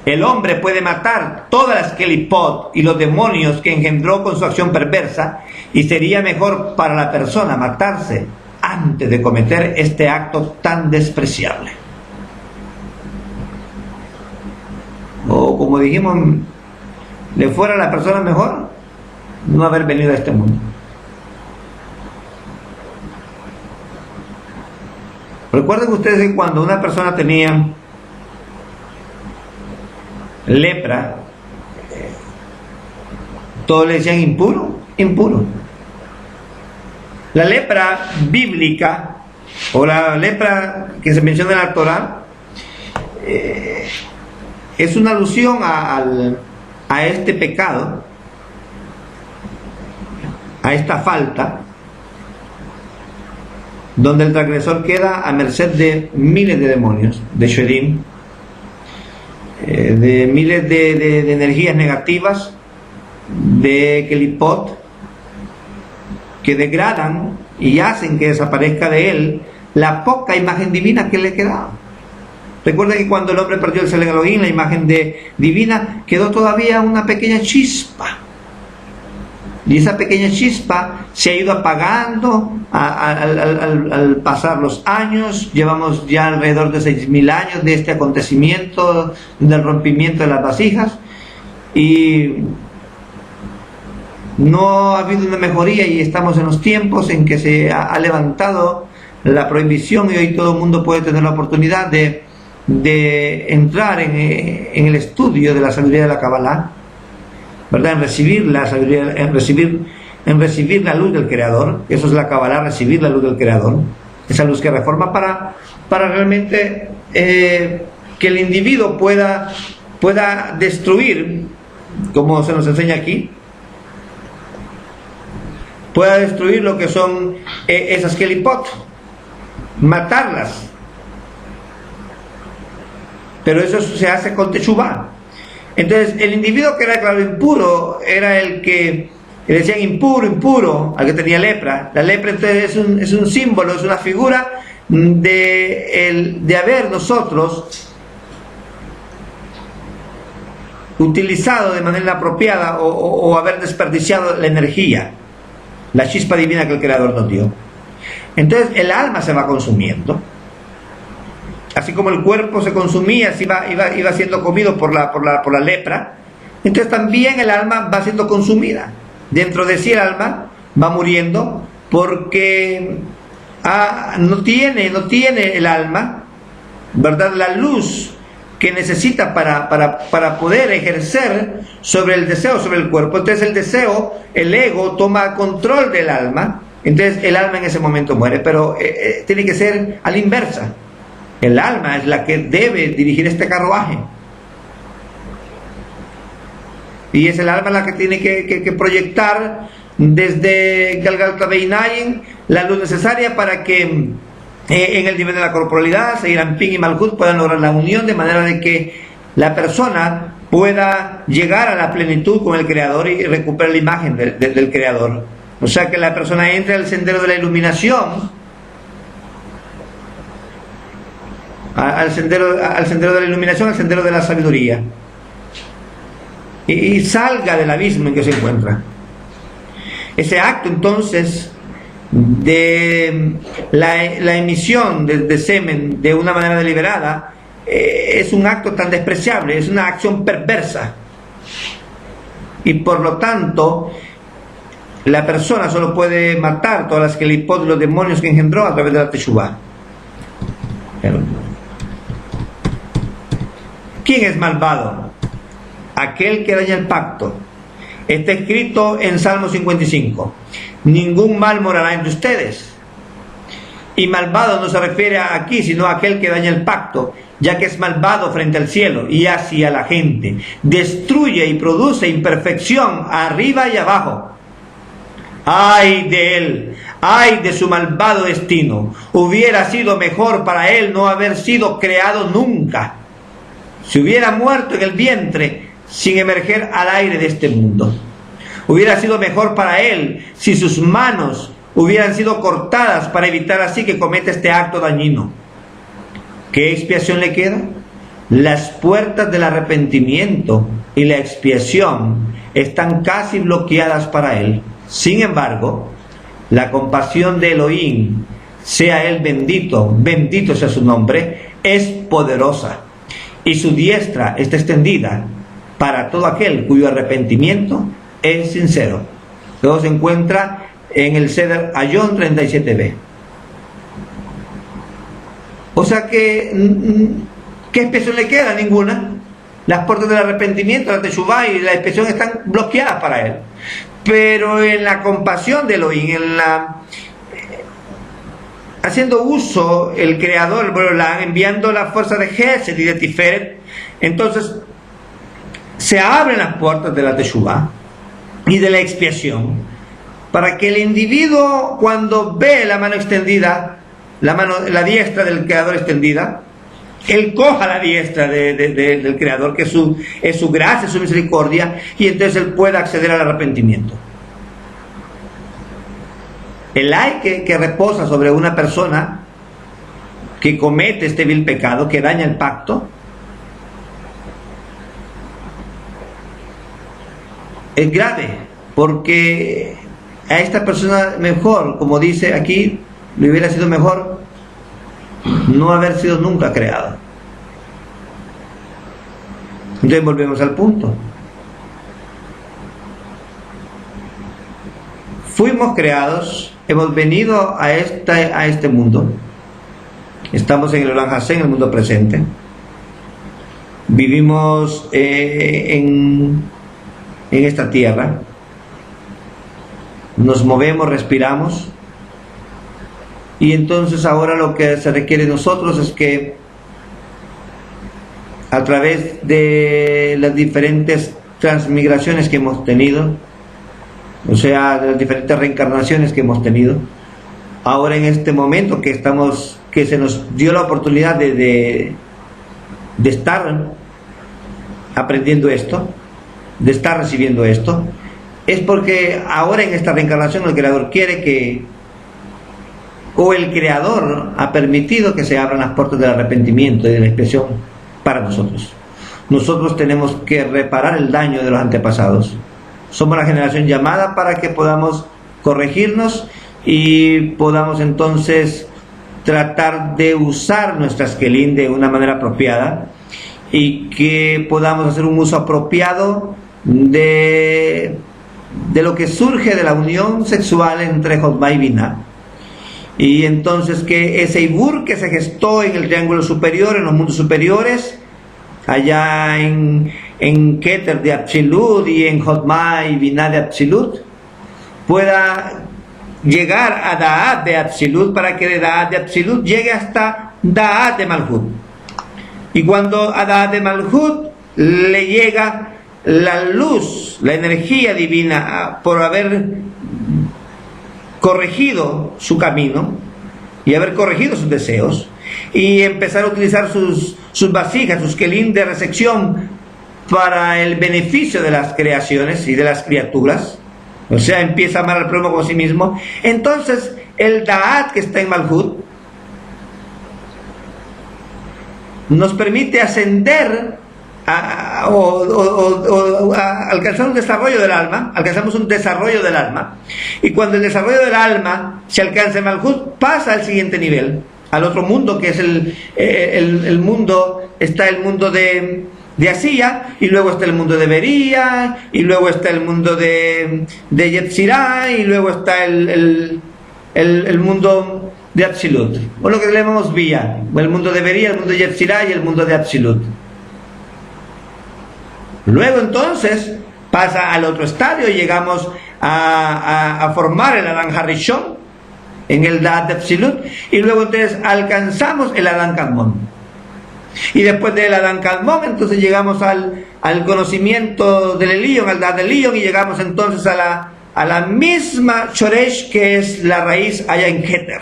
el hombre puede matar todas las Kelipot y los demonios que engendró con su acción perversa, y sería mejor para la persona matarse antes de cometer este acto tan despreciable. O como dijimos, le fuera a la persona mejor no haber venido a este mundo. Recuerden ustedes que cuando una persona tenía lepra, todos le decían impuro, impuro. La lepra bíblica, o la lepra que se menciona en la Torá, es una alusión a este pecado, a esta falta, donde el transgresor queda a merced de miles de demonios, de Shedim, de miles de energías negativas, de Kelipot, que degradan y hacen que desaparezca de él la poca imagen divina que le quedaba. Recuerden que cuando el hombre perdió el Selen Elohim, la imagen divina, quedó todavía una pequeña chispa. Y esa pequeña chispa se ha ido apagando al pasar los años. Llevamos ya alrededor de 6.000 años de este acontecimiento, del rompimiento de las vasijas. Y no ha habido una mejoría, y estamos en los tiempos en que se ha levantado la prohibición, y hoy todo el mundo puede tener la oportunidad de entrar en el estudio de la sabiduría de la Kabbalah, ¿verdad? En recibir la sabiduría, en recibir la luz del Creador. Eso es la Kabbalah, recibir la luz del Creador, esa luz que reforma para realmente que el individuo pueda destruir, como se nos enseña aquí, pueda destruir lo que son esas kelipot, matarlas. Pero eso se hace con Teshuvah. Entonces, el individuo que era declarado impuro era el que le decían impuro, al que tenía lepra. La lepra entonces es un símbolo, es una figura de haber nosotros utilizado de manera inapropiada o haber desperdiciado la energía, la chispa divina que el Creador nos dio. Entonces el alma se va consumiendo, así como el cuerpo se consumía, así iba siendo comido por la lepra. Entonces también el alma va siendo consumida. Dentro de sí el alma va muriendo, porque no tiene el alma, ¿verdad?, la luz que necesita para poder ejercer sobre el deseo, sobre el cuerpo. Entonces el deseo, el ego, toma control del alma. Entonces el alma en ese momento muere, pero tiene que ser a la inversa. El alma es la que debe dirigir este carruaje, y es el alma la que tiene que proyectar desde Galgal Kabeinayin la luz necesaria para que en el nivel de la corporalidad Seirampin y Malkut puedan lograr la unión, de manera de que la persona pueda llegar a la plenitud con el Creador y recuperar la imagen del Creador. O sea, que la persona entre al sendero de la iluminación, al sendero de la iluminación, al sendero de la sabiduría, y salga del abismo en que se encuentra. Ese acto entonces de la emisión de semen de una manera deliberada es un acto tan despreciable, es una acción perversa, y por lo tanto la persona solo puede matar todas las kelipot, los demonios que engendró, a través de la Teshuvah. ¿Quién es malvado? Aquel que daña el pacto. Está escrito en Salmo 55: ningún mal morará entre ustedes. Y malvado no se refiere aquí, sino a aquel que daña el pacto, ya que es malvado frente al cielo y hacia la gente. Destruye y produce imperfección arriba y abajo. ¡Ay de él! ¡Ay de su malvado destino! Hubiera sido mejor para él no haber sido creado nunca. Si hubiera muerto en el vientre sin emerger al aire de este mundo. Hubiera sido mejor para él si sus manos hubieran sido cortadas, para evitar así que cometa este acto dañino. ¿Qué expiación le queda? Las puertas del arrepentimiento y la expiación están casi bloqueadas para él. Sin embargo, la compasión de Elohim, sea él bendito, bendito sea su nombre, es poderosa, y su diestra está extendida para todo aquel cuyo arrepentimiento es sincero. Todo se encuentra en el Seder Ayón 37b. O sea que, ¿qué expresión le queda? Ninguna. Las puertas del arrepentimiento, la Teshuvá y la expresión están bloqueadas para él. Pero en la compasión de Elohim, haciendo uso el Creador, el Borolán, enviando la fuerza de Gesed y de Tiferet, entonces se abren las puertas de la Teshuvá y de la expiación, para que el individuo, cuando ve la mano extendida, la diestra del Creador extendida, él coja la diestra del Creador, que es su gracia, su misericordia, y entonces él pueda acceder al arrepentimiento. El ay que reposa sobre una persona que comete este vil pecado, que daña el pacto, es grave, porque a esta persona mejor, como dice aquí, le hubiera sido mejor no haber sido nunca creado. Entonces volvemos al punto. Fuimos creados, hemos venido a este mundo, estamos en el Olam Hazé, en el mundo presente, vivimos en esta tierra, nos movemos, respiramos, y entonces ahora lo que se requiere de nosotros es que a través de las diferentes transmigraciones que hemos tenido, o sea, de las diferentes reencarnaciones que hemos tenido, ahora en este momento que se nos dio la oportunidad de estar aprendiendo esto, de estar recibiendo esto, es porque ahora en esta reencarnación el Creador quiere que, o el Creador ha permitido que se abran las puertas del arrepentimiento y de la expiación para nosotros. Nosotros tenemos que reparar el daño de los antepasados. Somos la generación llamada para que podamos corregirnos y podamos entonces tratar de usar nuestras Kelim de una manera apropiada, y que podamos hacer un uso apropiado de lo que surge de la unión sexual entre Jotma y Binah. Y entonces que ese Ibur que se gestó en el triángulo superior, en los mundos superiores, allá en Keter de Atzilut y en Jotma y Binah de Atzilut, pueda llegar a Da'at de Atzilut, para que de Da'at de Atzilut llegue hasta Da'at de Malhut. Y cuando a Da'at de Malhut le llega la luz, la energía divina, por haber corregido su camino y haber corregido sus deseos, y empezar a utilizar sus vasijas, sus kelim de recepción para el beneficio de las creaciones y de las criaturas, o sea, empieza a amar al prójimo como a sí mismo, entonces el Da'at que está en Malhut nos permite ascender a alcanzar un desarrollo del alma. Alcanzamos un desarrollo del alma, y cuando el desarrollo del alma se alcanza en Malhut, pasa al siguiente nivel, al otro mundo, que es el mundo, está el mundo de Asía, y luego está el mundo de Bería, y luego está el mundo de Yetzirah, y luego está el mundo de Atzilut, o lo que le llamamos Vía, el mundo de Bería, el mundo de Yetzirah y el mundo de Atzilut. Luego entonces pasa al otro estadio y llegamos a formar el Adán Harishon en el Da'at de Atzilut, y luego entonces alcanzamos el Adán Kadmon, y después del Adán Kadmon entonces llegamos al conocimiento del Elión, al Da'at del Elión, y llegamos entonces a la misma Shoresh, que es la raíz allá en Keter,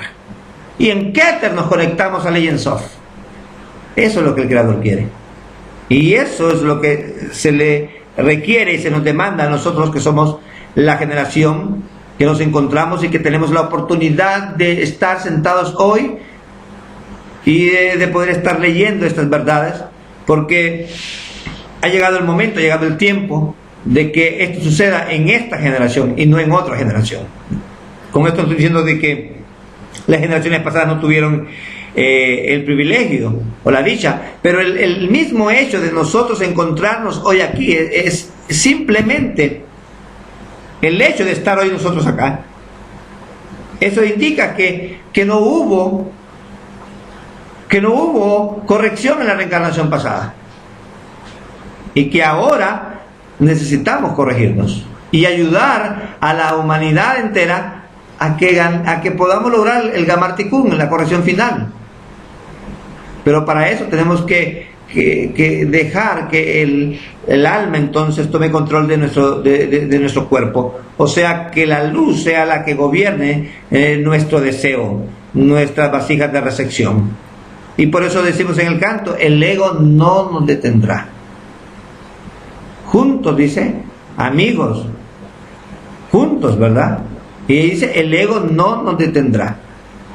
y en Keter nos conectamos al Ein Sof. Eso es lo que el Creador quiere, y eso es lo que se le requiere y se nos demanda a nosotros, que somos la generación que nos encontramos y que tenemos la oportunidad de estar sentados hoy y de poder estar leyendo estas verdades, porque ha llegado el momento, ha llegado el tiempo de que esto suceda en esta generación y no en otra generación. Con esto estoy diciendo de que las generaciones pasadas no tuvieron el privilegio o la dicha, pero el mismo hecho de nosotros encontrarnos hoy aquí es simplemente el hecho de estar hoy nosotros acá, eso indica que no hubo corrección en la reencarnación pasada, y que ahora necesitamos corregirnos y ayudar a la humanidad entera a que podamos lograr el Gamar Tikkun, en la corrección final. Pero para eso tenemos que dejar que el alma entonces tome control de nuestro cuerpo, o sea, que la luz sea la que gobierne nuestro deseo, nuestras vasijas de recepción. Y por eso decimos en el canto, el ego no nos detendrá. Juntos, dice, amigos, juntos, ¿verdad? Y dice, el ego no nos detendrá.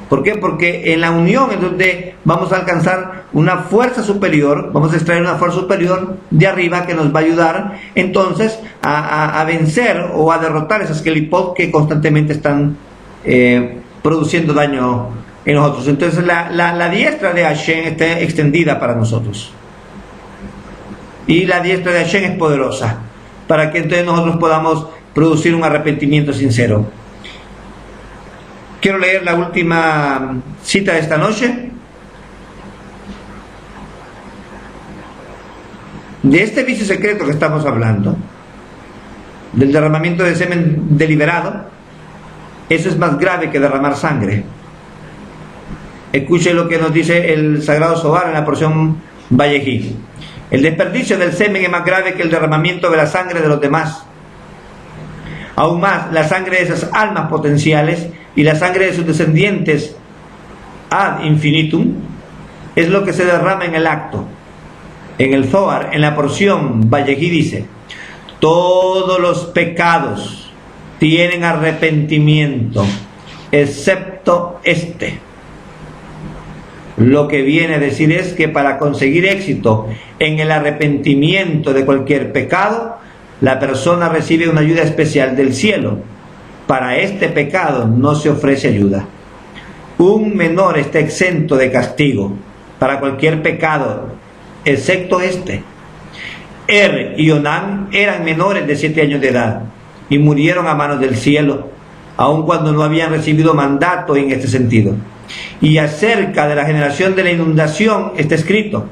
¿Por qué? Porque en la unión es donde vamos a alcanzar una fuerza superior, vamos a extraer una fuerza superior de arriba que nos va a ayudar entonces a vencer o a derrotar esas kelipot que constantemente están produciendo daño en nosotros. Entonces la diestra de Hashem está extendida para nosotros. Y la diestra de Hashem es poderosa, para que entonces nosotros podamos producir un arrepentimiento sincero. Quiero leer la última cita de esta noche. De este vicio secreto que estamos hablando, del derramamiento de semen deliberado, eso es más grave que derramar sangre. Escuche lo que nos dice el Sagrado Zohar en la porción Vallejí. El desperdicio del semen es más grave que el derramamiento de la sangre de los demás. Aún más, la sangre de esas almas potenciales y la sangre de sus descendientes ad infinitum es lo que se derrama en el acto. En el Zohar, en la porción Vallejí dice: todos los pecados tienen arrepentimiento, excepto este. Lo que viene a decir es que para conseguir éxito en el arrepentimiento de cualquier pecado, la persona recibe una ayuda especial del cielo. Para este pecado no se ofrece ayuda. Un menor está exento de castigo para cualquier pecado, excepto este. Y Onán eran menores de 7 años de edad y murieron a manos del cielo, aun cuando no habían recibido mandato en este sentido. Y acerca de la generación de la inundación está escrito,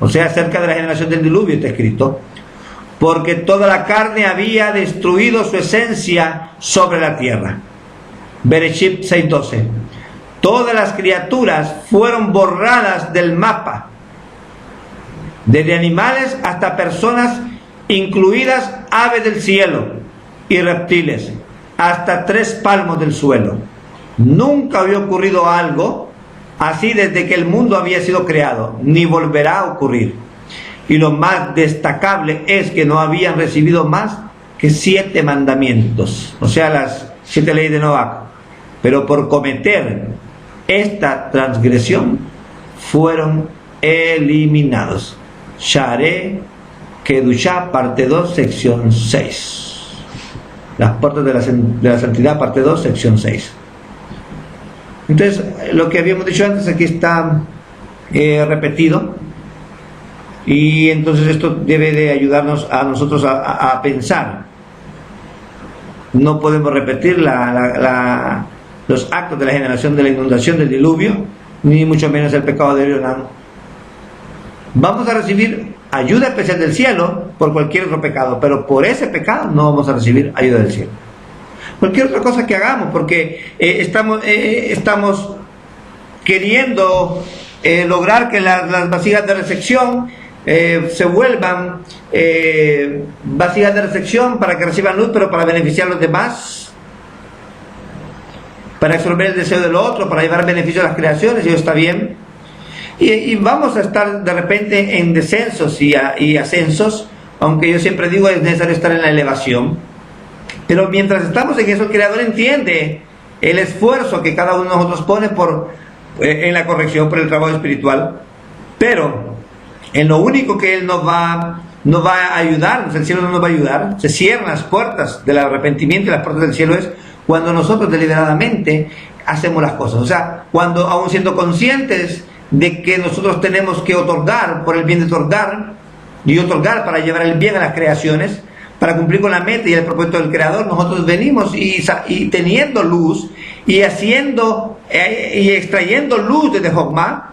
o sea, acerca de la generación del diluvio está escrito: porque toda la carne había destruido su esencia sobre la tierra. Bereshit 6:12. Todas las criaturas fueron borradas del mapa, desde animales hasta personas, incluidas aves del cielo y reptiles, hasta 3 palmos del suelo. Nunca había ocurrido algo así desde que el mundo había sido creado, ni volverá a ocurrir. Y lo más destacable es que no habían recibido más que 7 mandamientos, o sea, las 7 leyes de Noach. Pero por cometer esta transgresión fueron eliminados. Share Kedushá, parte 2, sección 6. Las puertas de la santidad, parte 2, sección 6. Entonces, lo que habíamos dicho antes aquí está repetido, y entonces esto debe de ayudarnos a nosotros a pensar. No podemos repetir los actos de la generación de la inundación, del diluvio, ni mucho menos el pecado de Onán. Vamos a recibir ayuda especial del cielo por cualquier otro pecado, pero por ese pecado no vamos a recibir ayuda del cielo. Cualquier otra cosa que hagamos, porque estamos queriendo lograr que las vasijas de recepción se vuelvan vasijas de recepción para que reciban luz, pero para beneficiar a los demás, para absorber el deseo del otro, para llevar beneficio a las creaciones, y eso está bien. Y vamos a estar de repente en descensos y ascensos, aunque yo siempre digo es necesario estar en la elevación. Pero mientras estamos en eso, el Creador entiende el esfuerzo que cada uno de nosotros pone en la corrección, por el trabajo espiritual. Pero en lo único que Él nos va a ayudar, el cielo no nos va a ayudar, se cierran las puertas del arrepentimiento, y las puertas del cielo es cuando nosotros deliberadamente hacemos las cosas. O sea, cuando, aún siendo conscientes de que nosotros tenemos que otorgar por el bien de otorgar, y otorgar para llevar el bien a las creaciones, para cumplir con la meta y el propósito del Creador, nosotros venimos y teniendo luz y haciendo y extrayendo luz desde Jochma,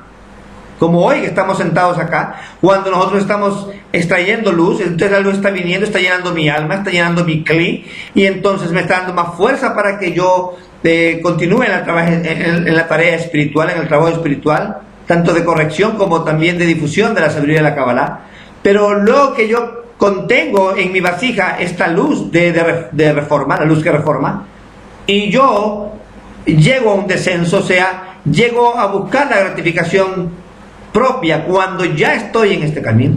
como hoy que estamos sentados acá, cuando nosotros estamos extrayendo luz, entonces la luz está viniendo, está llenando mi alma, está llenando mi cli, y entonces me está dando más fuerza para que yo continúe en la tarea espiritual, en el trabajo espiritual, tanto de corrección como también de difusión de la sabiduría de la Kabbalah. Pero luego que yo contengo en mi vasija esta luz de reforma, la luz que reforma, y yo llego a un descenso, o sea, llego a buscar la gratificación propia cuando ya estoy en este camino,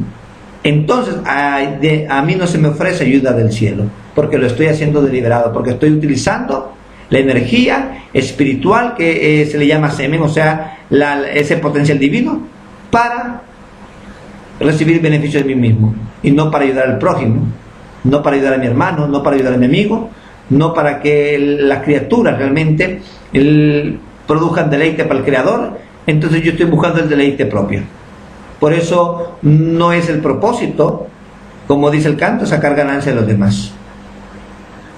entonces a mí no se me ofrece ayuda del cielo, porque lo estoy haciendo deliberado, porque estoy utilizando la energía espiritual que se le llama semen, o sea, ese potencial divino, para recibir beneficio de mí mismo, y no para ayudar al prójimo, no para ayudar a mi hermano, no para ayudar a mi amigo, no para que las criaturas realmente produzcan deleite para el Creador. Entonces yo estoy buscando el deleite propio. Por eso no es el propósito, como dice el canto, sacar ganancia de los demás.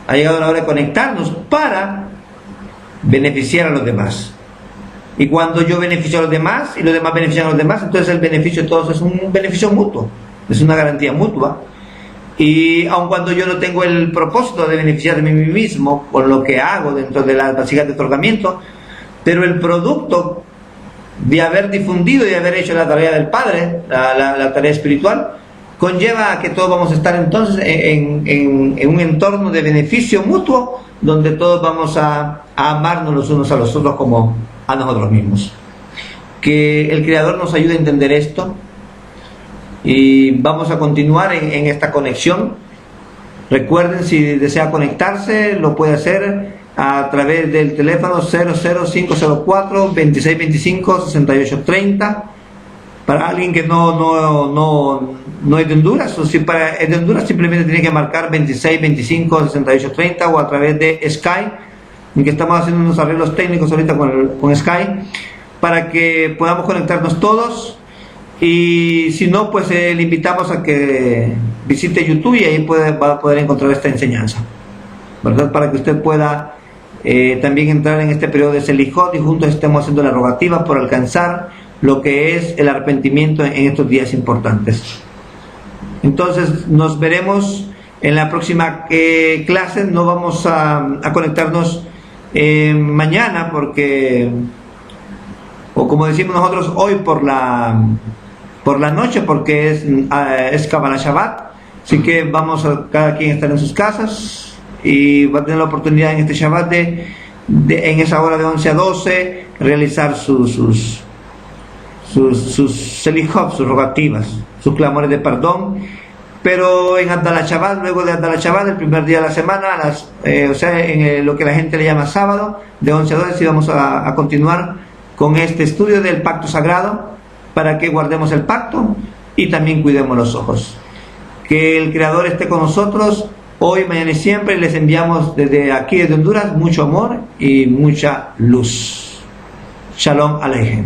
Ha llegado la hora de conectarnos para beneficiar a los demás. Y cuando yo beneficio a los demás y los demás benefician a los demás, entonces el beneficio de todos es un beneficio mutuo, es una garantía mutua. Y aun cuando yo no tengo el propósito de beneficiarme a mí mismo con lo que hago dentro de las vasijas de otorgamiento, pero el producto de haber difundido y de haber hecho la tarea del Padre, la tarea espiritual, conlleva a que todos vamos a estar entonces en un entorno de beneficio mutuo, donde todos vamos a amarnos los unos a los otros como a nosotros mismos. Que el Creador nos ayude a entender esto, y vamos a continuar en esta conexión. Recuerden, si desea conectarse, lo puede hacer a través del teléfono 00504 2625 6830. Para alguien que no es de Honduras, o si es de Honduras, simplemente tiene que marcar 2625 6830, o a través de Skype, en que estamos haciendo unos arreglos técnicos ahorita con Skype, para que podamos conectarnos todos. Y si no, pues le invitamos a que visite YouTube, y ahí va a poder encontrar esta enseñanza, ¿verdad? Para que usted pueda también entrar en este periodo de Selijot, y juntos estemos haciendo la rogativa por alcanzar lo que es el arrepentimiento en estos días importantes. Entonces nos veremos en la próxima clase. No vamos a conectarnos mañana, porque, o como decimos nosotros, hoy por la noche, porque es Kabbalah Shabbat. Así que vamos a cada quien estar en sus casas, y va a tener la oportunidad en este Shabbat en esa hora de 11 a 12 realizar sus selijot, sus rogativas, sus clamores de perdón. Pero en Abdallah Shabbat, luego de Abdallah Shabbat, el primer día de la semana, o sea, en lo que la gente le llama sábado, de 11 a 12, sí vamos a continuar con este estudio del pacto sagrado, para que guardemos el pacto y también cuidemos los ojos. Que el Creador esté con nosotros hoy, mañana y siempre. Les enviamos desde aquí, desde Honduras, mucho amor y mucha luz. Shalom Aleichem.